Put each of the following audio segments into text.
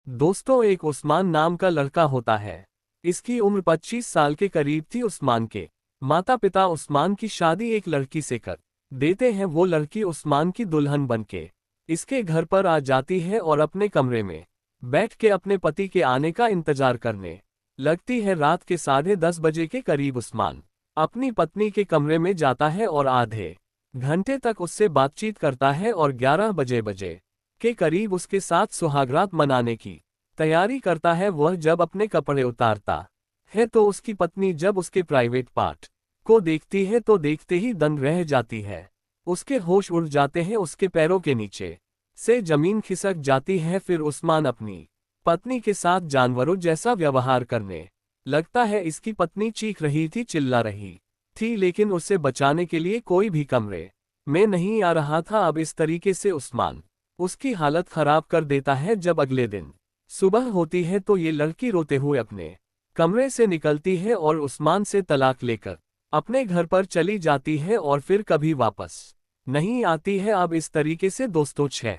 दोस्तों, एक उस्मान नाम का लड़का होता है। इसकी उम्र 25 साल के करीब थी। उस्मान के माता पिता उस्मान की शादी एक लड़की से कर देते हैं। वो लड़की उस्मान की दुल्हन बनके इसके घर पर आ जाती है और अपने कमरे में बैठ के अपने पति के आने का इंतजार करने लगती है। रात के 10:30 बजे के करीब उस्मान अपनी पत्नी के कमरे में जाता है और आधे घंटे तक उससे बातचीत करता है और 11 बजे के करीब उसके साथ सुहागरात मनाने की तैयारी करता है। वह जब अपने कपड़े उतारता है तो उसकी पत्नी जब उसके प्राइवेट पार्ट को देखती है तो देखते ही दंग रह जाती है। उसके होश उड़ जाते हैं। उसके पैरों के नीचे से जमीन खिसक जाती है। फिर उस्मान अपनी पत्नी के साथ जानवरों जैसा व्यवहार करने लगता है। इसकी पत्नी चीख रही थी, चिल्ला रही थी, लेकिन उसे बचाने के लिए कोई भी कमरे में नहीं आ रहा था। अब इस तरीके से उस्मान उसकी हालत खराब कर देता है। जब अगले दिन सुबह होती है तो ये लड़की रोते हुए अपने कमरे से निकलती है और उस्मान से तलाक लेकर अपने घर पर चली जाती है और फिर कभी वापस नहीं आती है। अब इस तरीके से दोस्तों 6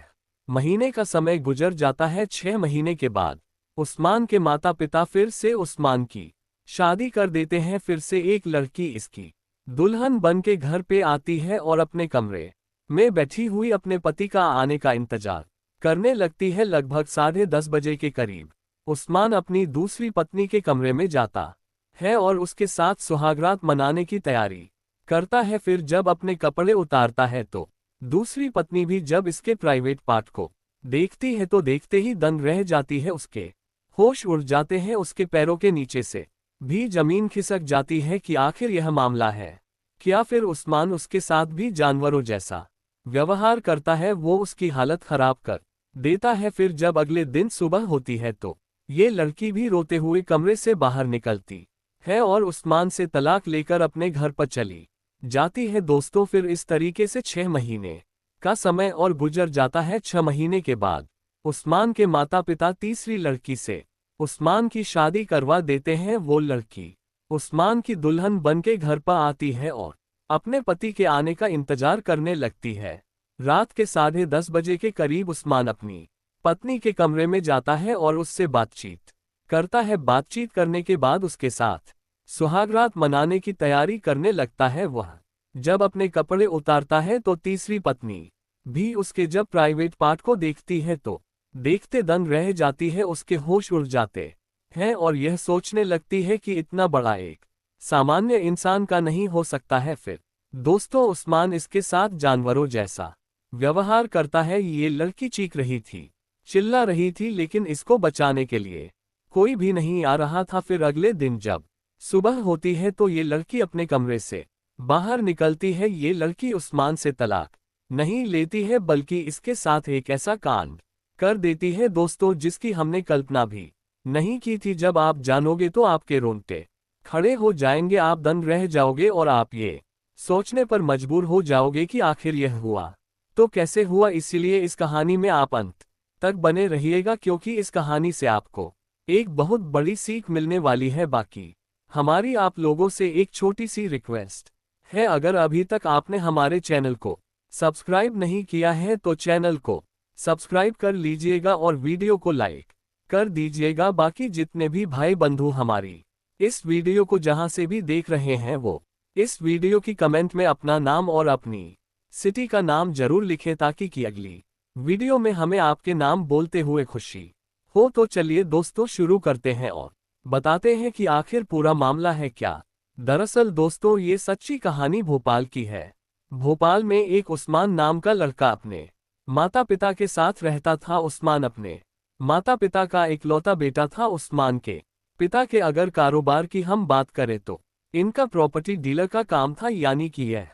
महीने का समय गुजर जाता है। 6 महीने के बाद उस्मान के माता पिता फिर से उस्मान की शादी कर देते हैं। फिर से एक लड़की इसकी दुल्हन बन के घर पे आती है और अपने कमरे में बैठी हुई अपने पति का आने का इंतजार करने लगती है। लगभग 10:30 बजे के करीब उस्मान अपनी दूसरी पत्नी के कमरे में जाता है और उसके साथ सुहागरात मनाने की तैयारी करता है। फिर जब अपने कपड़े उतारता है तो दूसरी पत्नी भी जब इसके प्राइवेट पार्ट को देखती है तो देखते ही दंग रह जाती है। उसके होश उड़ जाते हैं। उसके पैरों के नीचे से भी जमीन खिसक जाती है कि आखिर यह मामला है क्या। फिर उस्मान उसके साथ भी जानवरों जैसा व्यवहार करता है। वो उसकी हालत खराब कर देता है। फिर जब अगले दिन सुबह होती है तो ये लड़की भी रोते हुए कमरे से बाहर निकलती है और उस्मान से तलाक लेकर अपने घर पर चली जाती है। दोस्तों, फिर इस तरीके से 6 महीने का समय और गुजर जाता है। 6 महीने के बाद उस्मान के माता पिता तीसरी लड़की से उस्मान की शादी करवा देते हैं। वो लड़की उस्मान की दुल्हन बन के घर पर आती है और अपने पति के आने का इंतजार करने लगती है। रात के 10:30 बजे के करीब उस्मान अपनी पत्नी के कमरे में जाता है और उससे बातचीत करता है। बातचीत करने के बाद उसके साथ सुहागरात मनाने की तैयारी करने लगता है। वह जब अपने कपड़े उतारता है तो तीसरी पत्नी भी उसके जब प्राइवेट पार्ट को देखती है तो देखते दंग रह जाती है। उसके होश उड़ जाते हैं और यह सोचने लगती है कि इतना बड़ा एक सामान्य इंसान का नहीं हो सकता है। फिर दोस्तों, उस्मान इसके साथ जानवरों जैसा व्यवहार करता है। ये लड़की चीख रही थी, चिल्ला रही थी, लेकिन इसको बचाने के लिए कोई भी नहीं आ रहा था। फिर अगले दिन जब सुबह होती है तो ये लड़की अपने कमरे से बाहर निकलती है। ये लड़की उस्मान से तलाक नहीं लेती है बल्कि इसके साथ एक ऐसा कांड कर देती है दोस्तों जिसकी हमने कल्पना भी नहीं की थी। जब आप जानोगे तो आपके रोंगटे खड़े हो जाएंगे, आप दंग रह जाओगे और आप ये सोचने पर मजबूर हो जाओगे कि आखिर यह हुआ तो कैसे हुआ। इसीलिए इस कहानी में आप अंत तक बने रहिएगा, क्योंकि इस कहानी से आपको एक बहुत बड़ी सीख मिलने वाली है। बाकी हमारी आप लोगों से एक छोटी सी रिक्वेस्ट है, अगर अभी तक आपने हमारे चैनल को सब्सक्राइब नहीं किया है तो चैनल को सब्सक्राइब कर लीजिएगा और वीडियो को लाइक कर दीजिएगा। बाकी जितने भी भाई बंधु हमारी इस वीडियो को जहां से भी देख रहे हैं वो इस वीडियो की कमेंट में अपना नाम और अपनी सिटी का नाम जरूर लिखें, ताकि कि अगली वीडियो में हमें आपके नाम बोलते हुए खुशी हो। तो चलिए दोस्तों, शुरू करते हैं और बताते हैं कि आखिर पूरा मामला है क्या। दरअसल दोस्तों, ये सच्ची कहानी भोपाल की है। भोपाल में एक उस्मान नाम का लड़का अपने माता पिता के साथ रहता था। उस्मान अपने माता पिता का इकलौता बेटा था। उस्मान के पिता के अगर कारोबार की हम बात करें तो इनका प्रॉपर्टी डीलर का काम था, यानी कि यह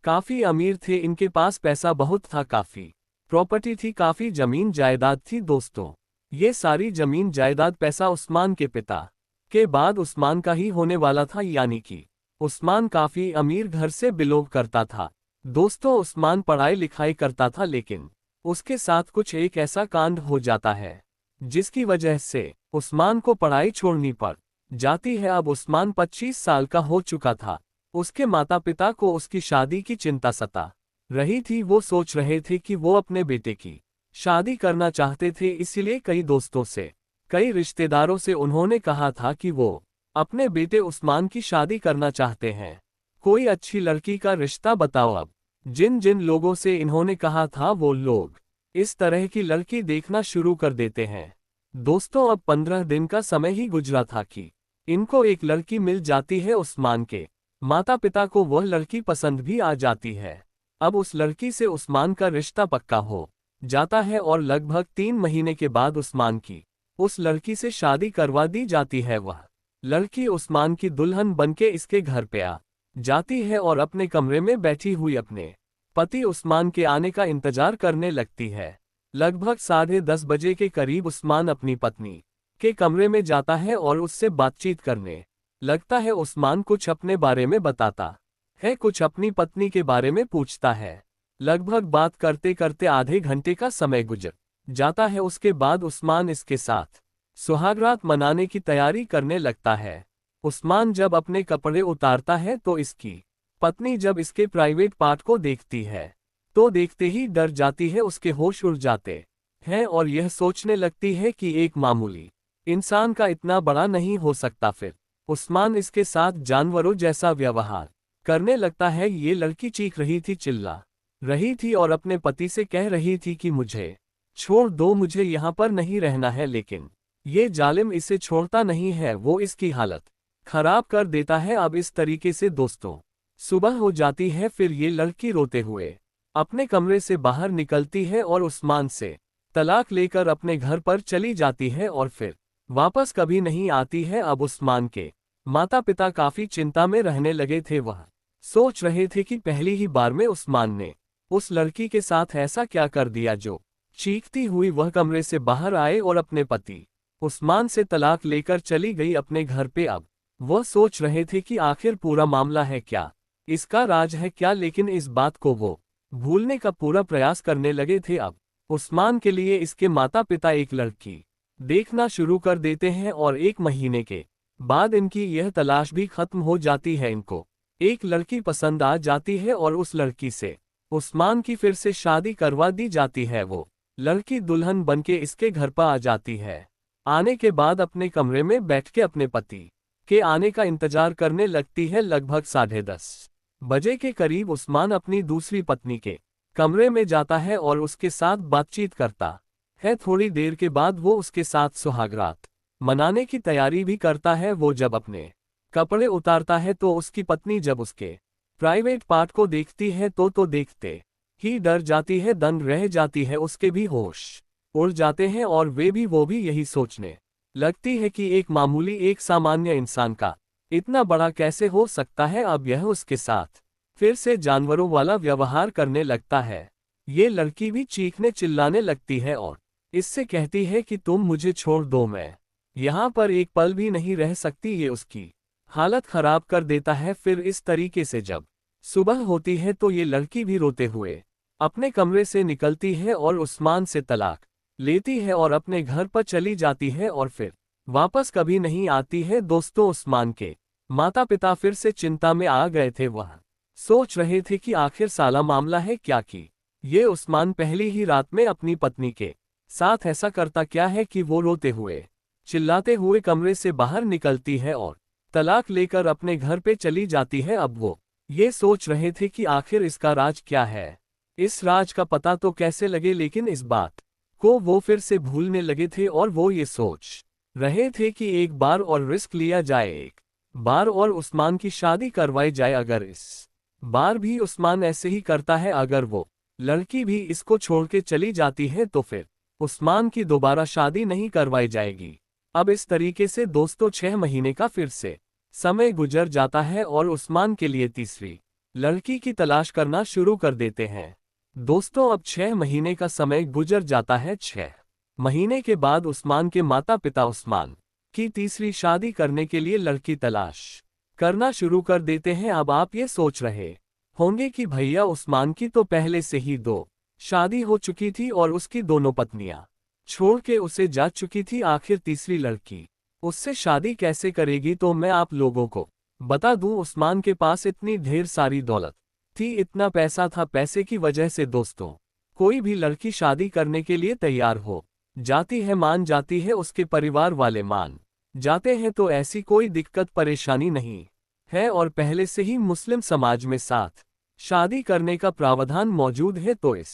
काफी अमीर थे। इनके पास पैसा बहुत था, काफी प्रॉपर्टी थी, काफी जमीन जायदाद थी। दोस्तों, ये सारी जमीन जायदाद पैसा उस्मान के पिता के बाद उस्मान का ही होने वाला था, यानी कि उस्मान काफी अमीर घर से बिलोंग करता था। दोस्तों, उस्मान पढ़ाई लिखाई करता था, लेकिन उसके साथ कुछ एक ऐसा कांड हो जाता है जिसकी वजह से उस्मान को पढ़ाई छोड़नी पड़ जाती है। अब उस्मान 25 साल का हो चुका था। उसके माता पिता को उसकी शादी की चिंता सता रही थी। वो सोच रहे थे कि वो अपने बेटे की शादी करना चाहते थे, इसलिए कई दोस्तों से, कई रिश्तेदारों से उन्होंने कहा था कि वो अपने बेटे उस्मान की शादी करना चाहते हैं। कोई अच्छी लड़की का रिश्ता बताओ। अब जिन जिन लोगों से इन्होंने कहा था वो लोग इस तरह की लड़की देखना शुरू कर देते हैं। दोस्तों, अब 15 दिन का समय ही गुजरा था कि इनको एक लड़की मिल जाती है। उस्मान के माता पिता को वह लड़की पसंद भी आ जाती है। अब उस लड़की से उस्मान का रिश्ता पक्का हो जाता है और लगभग 3 महीने के बाद उस्मान की उस लड़की से शादी करवा दी जाती है। वह लड़की उस्मान की दुल्हन बनके इसके घर पे आ जाती है और अपने कमरे में बैठी हुई अपने पति उस्मान के आने का इंतजार करने लगती है। लगभग 10:30 बजे के करीब उस्मान अपनी पत्नी के कमरे में जाता है और उससे बातचीत करने लगता है। उस्मान कुछ अपने बारे में बताता है, कुछ अपनी पत्नी के बारे में पूछता है। लगभग बात करते करते आधे घंटे का समय गुजर जाता है। उसके बाद उस्मान इसके साथ सुहागरात मनाने की तैयारी करने लगता है। उस्मान जब अपने कपड़े उतारता है तो इसकी पत्नी जब इसके प्राइवेट पार्ट को देखती है तो देखते ही डर जाती है। उसके होश उड़ जाते हैं और यह सोचने लगती है कि एक मामूली इंसान का इतना बड़ा नहीं हो सकता। फिर उस्मान इसके साथ जानवरों जैसा व्यवहार करने लगता है। ये लड़की चीख रही थी, चिल्ला रही थी और अपने पति से कह रही थी कि मुझे छोड़ दो, मुझे यहाँ पर नहीं रहना है। लेकिन ये जालिम इसे छोड़ता नहीं है, वो इसकी हालत खराब कर देता है। अब इस तरीके से दोस्तों सुबह हो जाती है। फिर ये लड़की रोते हुए अपने कमरे से बाहर निकलती है और उस्मान से तलाक लेकर अपने घर पर चली जाती है और फिर वापस कभी नहीं आती है। अब उस्मान के माता पिता काफी चिंता में रहने लगे थे। वह सोच रहे थे कि पहली ही बार में उस्मान ने उस लड़की के साथ ऐसा क्या कर दिया जो चीखती हुई वह कमरे से बाहर आए और अपने पति उस्मान से तलाक लेकर चली गई अपने घर पे। अब वह सोच रहे थे कि आखिर पूरा मामला है क्या, इसका राज है क्या, लेकिन इस बात को वो भूलने का पूरा प्रयास करने लगे थे। अब उस्मान के लिए इसके माता पिता एक लड़की देखना शुरू कर देते हैं और 1 महीने के बाद इनकी यह तलाश भी खत्म हो जाती है। इनको एक लड़की पसंद आ जाती है और उस लड़की से उस्मान की फिर से शादी करवा दी जाती है। वो लड़की दुल्हन बनके इसके घर पर आ जाती है। आने के बाद अपने कमरे में बैठ के अपने पति के आने का इंतजार करने लगती है। लगभग 10:30 बजे के करीब उस्मान अपनी दूसरी पत्नी के कमरे में जाता है और उसके साथ बातचीत करता है। थोड़ी देर के बाद वो उसके साथ सुहागरात मनाने की तैयारी भी करता है। वो जब अपने कपड़े उतारता है तो उसकी पत्नी जब उसके प्राइवेट पार्ट को देखती है तो देखते ही डर जाती है, दंग रह जाती है। उसके भी होश उड़ जाते हैं और वो भी यही सोचने लगती है कि एक मामूली एक सामान्य इंसान का इतना बड़ा कैसे हो सकता है। अब यह उसके साथ फिर से जानवरों वाला व्यवहार करने लगता है। ये लड़की भी चीखने चिल्लाने लगती है और इससे कहती है कि तुम मुझे छोड़ दो, मैं यहाँ पर एक पल भी नहीं रह सकती। ये उसकी हालत खराब कर देता है। फिर इस तरीके से जब सुबह होती है तो ये लड़की भी रोते हुए अपने कमरे से निकलती है और उस्मान से तलाक लेती है और अपने घर पर चली जाती है और फिर वापस कभी नहीं आती है। दोस्तों, उस्मान के माता पिता फिर से चिंता में आ गए थे। वह सोच रहे थे कि आखिर साला मामला है क्या, कि ये उस्मान पहली ही रात में अपनी पत्नी के साथ ऐसा करता क्या है कि वो रोते हुए चिल्लाते हुए कमरे से बाहर निकलती है और तलाक लेकर अपने घर पे चली जाती है। अब वो ये सोच रहे थे कि आखिर इसका राज क्या है, इस राज का पता तो कैसे लगे, लेकिन इस बात को वो फिर से भूलने लगे थे और वो ये सोच रहे थे कि एक बार और रिस्क लिया जाए, एक बार और उस्मान की शादी करवाई जाए। अगर इस बार भी उस्मान ऐसे ही करता है, अगर वो लड़की भी इसको छोड़ के चली जाती है तो फिर उस्मान की दोबारा शादी नहीं करवाई जाएगी। अब इस तरीके से दोस्तों 6 महीने का फिर से समय गुजर जाता है और उस्मान के लिए तीसरी लड़की की तलाश करना शुरू कर देते हैं। दोस्तों, अब 6 महीने का समय गुजर जाता है। 6 महीने के बाद उस्मान के माता पिता उस्मान की तीसरी शादी करने के लिए लड़की तलाश करना शुरू कर देते हैं। अब आप ये सोच रहे होंगे कि भैया उस्मान की तो पहले से ही 2 शादी हो चुकी थी और उसकी दोनों पत्नियां छोड़ के उसे जा चुकी थी, आखिर तीसरी लड़की उससे शादी कैसे करेगी। तो मैं आप लोगों को बता दूं, उस्मान के पास इतनी ढेर सारी दौलत थी, इतना पैसा था। पैसे की वजह से दोस्तों कोई भी लड़की शादी करने के लिए तैयार हो जाती है, मान जाती है, उसके परिवार वाले मान जाते हैं, तो ऐसी कोई दिक्कत परेशानी नहीं है और पहले से ही मुस्लिम समाज में साथ शादी करने का प्रावधान मौजूद है। तो इस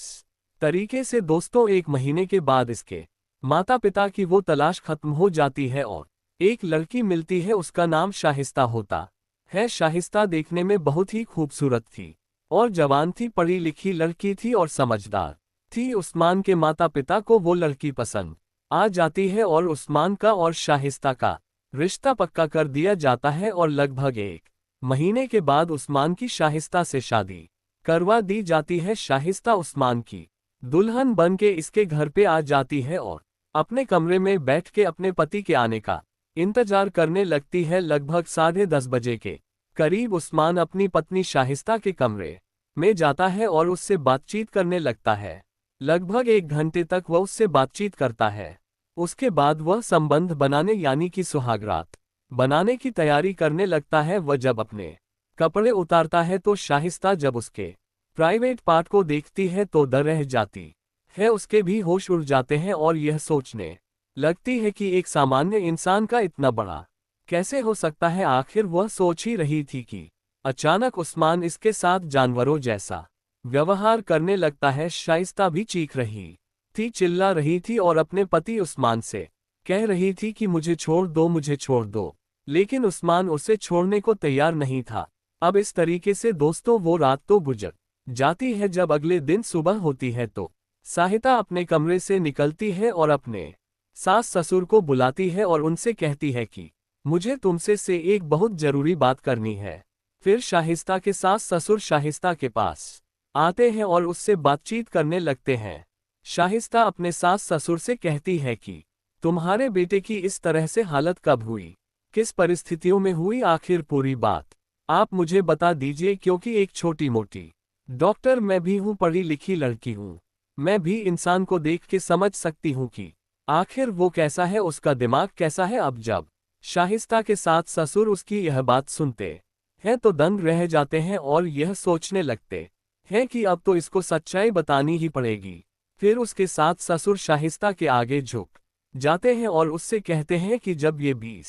तरीके से दोस्तों 1 महीने के बाद इसके माता पिता की वो तलाश खत्म हो जाती है और एक लड़की मिलती है। उसका नाम शाहिस्ता होता है। शाहिस्ता देखने में बहुत ही खूबसूरत थी और जवान थी, पढ़ी लिखी लड़की थी और समझदार थी। उस्मान के माता पिता को वो लड़की पसंद आ जाती है और उस्मान का और शाहिस्ता का रिश्ता पक्का कर दिया जाता है और लगभग 1 महीने के बाद उस्मान की शाहिस्ता से शादी करवा दी जाती है। शाहिस्ता उस्मान की दुल्हन बन के इसके घर पे आ जाती है और अपने कमरे में बैठ के अपने पति के आने का इंतजार करने लगती है। लगभग 10:30 बजे के करीब उस्मान अपनी पत्नी शाहिस्ता के कमरे में जाता है और उससे बातचीत करने लगता है। लगभग 1 घंटे तक वह उससे बातचीत करता है। उसके बाद वह संबंध बनाने यानी कि सुहागरात बनाने की तैयारी करने लगता है। वह जब अपने कपड़े उतारता है तो शाहिस्ता जब उसके प्राइवेट पार्ट को देखती है तो डर रह जाती है, उसके भी होश उड़ जाते हैं और यह सोचने लगती है कि एक सामान्य इंसान का इतना बड़ा कैसे हो सकता है। आखिर वह सोच ही रही थी कि अचानक उस्मान इसके साथ जानवरों जैसा व्यवहार करने लगता है। शाइस्ता भी चीख रही थी, चिल्ला रही थी और अपने पति उस्मान से कह रही थी कि मुझे छोड़ दो, मुझे छोड़ दो, लेकिन उस्मान उसे छोड़ने को तैयार नहीं था। अब इस तरीके से दोस्तों वो रात तो गुजर जाती है। जब अगले दिन सुबह होती है तो साहिता अपने कमरे से निकलती है और अपने सास ससुर को बुलाती है और उनसे कहती है कि मुझे तुमसे से एक बहुत जरूरी बात करनी है। फिर शाहिस्ता के सास ससुर शाहिस्ता के पास आते हैं और उससे बातचीत करने लगते हैं। शाहिस्ता अपने सास ससुर से कहती है कि तुम्हारे बेटे की इस तरह से हालत कब हुई, किस परिस्थितियों में हुई, आखिर पूरी बात आप मुझे बता दीजिए, क्योंकि एक छोटी मोटी डॉक्टर मैं भी हूँ, पढ़ी लिखी लड़की हूँ, मैं भी इंसान को देख के समझ सकती हूँ कि आखिर वो कैसा है, उसका दिमाग कैसा है। अब जब शाहिस्ता के साथ ससुर उसकी यह बात सुनते हैं तो दंग रह जाते हैं और यह सोचने लगते हैं कि अब तो इसको सच्चाई बतानी ही पड़ेगी। फिर उसके साथ ससुर शाहिस्ता के आगे झुक जाते हैं और उससे कहते हैं कि जब ये 20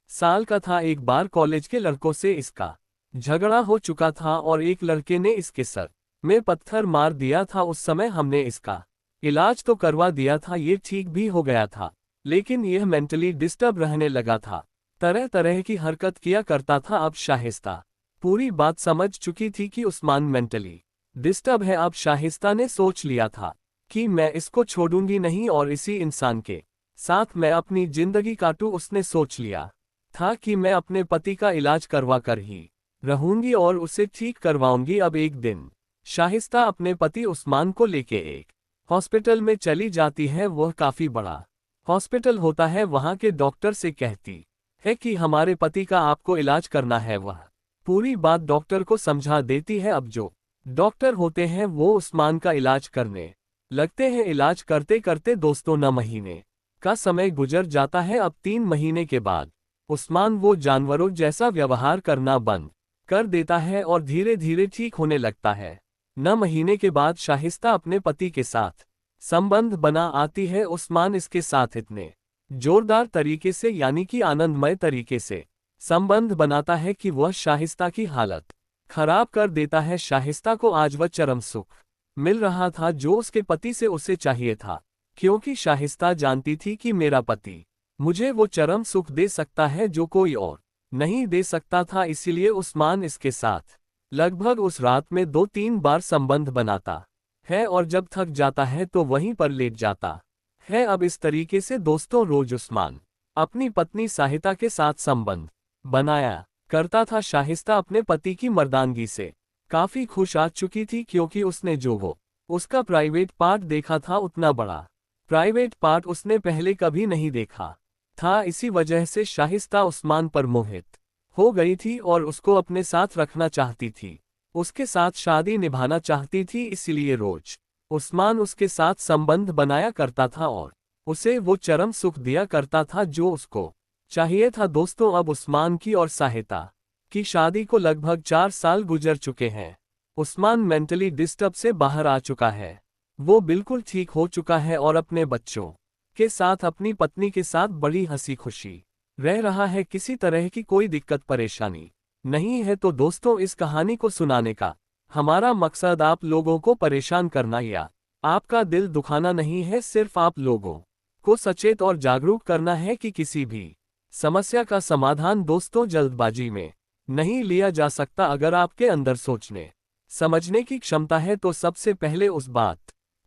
साल का था, एक बार कॉलेज के लड़कों से इसका झगड़ा हो चुका था और एक लड़के ने इसके सर में पत्थर मार दिया था। उस समय हमने इसका इलाज तो करवा दिया था, ये ठीक भी हो गया था, लेकिन यह मेंटली डिस्टर्ब रहने लगा था, तरह तरह की हरकत किया करता था। अब शाहिस्ता पूरी बात समझ चुकी थी कि उस्मान मेंटली डिस्टर्ब है। अब शाहिस्ता ने सोच लिया था कि मैं इसको छोड़ूंगी नहीं और इसी इंसान के साथ मैं अपनी जिंदगी काटूं। उसने सोच लिया था कि मैं अपने पति का इलाज करवा कर ही रहूंगी और उसे ठीक करवाऊंगी। अब एक दिन शाहिस्ता अपने पति उस्मान को लेके एक हॉस्पिटल में चली जाती है। वह काफी बड़ा हॉस्पिटल होता है। वहां के डॉक्टर से कहती है कि हमारे पति का आपको इलाज करना है। वह पूरी बात डॉक्टर को समझा देती है। अब जो डॉक्टर होते हैं वो उस्मान का इलाज करने लगते हैं। इलाज करते करते दोस्तों 9 महीने का समय गुजर जाता है। अब 3 महीने के बाद उस्मान वो जानवरों जैसा व्यवहार करना बंद कर देता है और धीरे धीरे ठीक होने लगता है। 9 महीने के बाद शाहिस्ता अपने पति के साथ संबंध बना आती है। उस्मान इसके साथ इतने जोरदार तरीके से यानी कि आनंदमय तरीके से संबंध बनाता है कि वह शाहिस्ता की हालत खराब कर देता है। शाहिस्ता को आज वह चरम सुख मिल रहा था जो उसके पति से उसे चाहिए था, क्योंकि शाहिस्ता जानती थी कि मेरा पति मुझे वो चरम सुख दे सकता है जो कोई और नहीं दे सकता था। इसीलिए उस्मान इसके साथ लगभग उस रात में 2-3 बार संबंध बनाता है और जब थक जाता है तो वहीं पर लेट जाता है। अब इस तरीके से दोस्तों रोज उस्मान अपनी पत्नी साहिता के साथ संबंध बनाया करता था। शाहिस्ता अपने पति की मर्दानगी से काफी खुश आ चुकी थी, क्योंकि उसने जो वो उसका प्राइवेट पार्ट देखा था उतना बड़ा प्राइवेट पार्ट उसने पहले कभी नहीं देखा था। इसी वजह से शाहिस्ता उस्मान पर मोहित हो गई थी और उसको अपने साथ रखना चाहती थी, उसके साथ शादी निभाना चाहती थी। इसलिए रोज उस्मान उसके साथ संबंध बनाया करता था और उसे वो चरम सुख दिया करता था जो उसको चाहिए था। दोस्तों अब उस्मान की और साहिता की शादी को लगभग 4 साल गुजर चुके हैं। उस्मान मेंटली डिस्टर्ब से बाहर आ चुका है। वो बिल्कुल ठीक हो चुका है और अपने बच्चों के साथ अपनी पत्नी के साथ बड़ी हंसी खुशी रह रहा है। किसी तरह की कोई दिक्कत परेशानी नहीं है। तो दोस्तों, इस कहानी को सुनाने का हमारा मकसद आप लोगों को परेशान करना या आपका दिल दुखाना नहीं है। सिर्फ आप लोगों को सचेत और जागरूक करना है कि किसी भी समस्या का समाधान दोस्तों जल्दबाजी में नहीं लिया जा सकता। अगर आपके अंदर सोचने समझने की क्षमता है तो सबसे पहले उस बात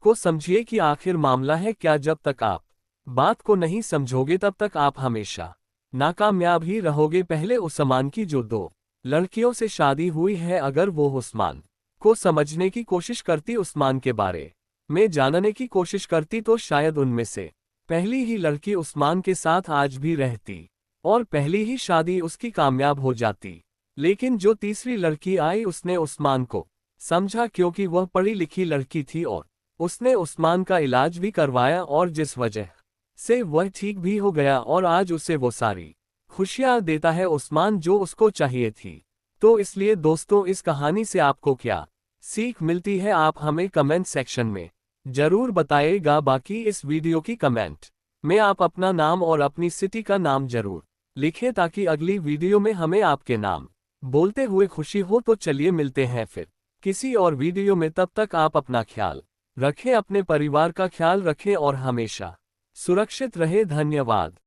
को समझिए कि आखिर मामला है क्या। जब तक आप बात को नहीं समझोगे तब तक आप हमेशा नाकामयाब ही रहोगे। पहले उस्मान की जो 2 लड़कियों से शादी हुई है, अगर वो उस्मान को समझने की कोशिश करती, उस्मान के बारे में जानने की कोशिश करती, तो शायद उनमें से पहली ही लड़की उस्मान के साथ आज भी रहती और पहली ही शादी उसकी कामयाब हो जाती। लेकिन जो तीसरी लड़की आई उसने उस्मान को समझा, क्योंकि वह पढ़ी लिखी लड़की थी और उसने उस्मान का इलाज भी करवाया और जिस वजह से वह ठीक भी हो गया और आज उसे वो सारी खुशियां देता है उस्मान जो उसको चाहिए थी। तो इसलिए दोस्तों, इस कहानी से आपको क्या सीख मिलती है आप हमें कमेंट सेक्शन में जरूर बताइएगा। बाकी इस वीडियो की कमेंट में आप अपना नाम और अपनी सिटी का नाम जरूर लिखें ताकि अगली वीडियो में हमें आपके नाम बोलते हुए खुशी हो। तो चलिए मिलते हैं फिर किसी और वीडियो में। तब तक आप अपना ख्याल रखें, अपने परिवार का ख्याल रखें और हमेशा सुरक्षित रहे। धन्यवाद।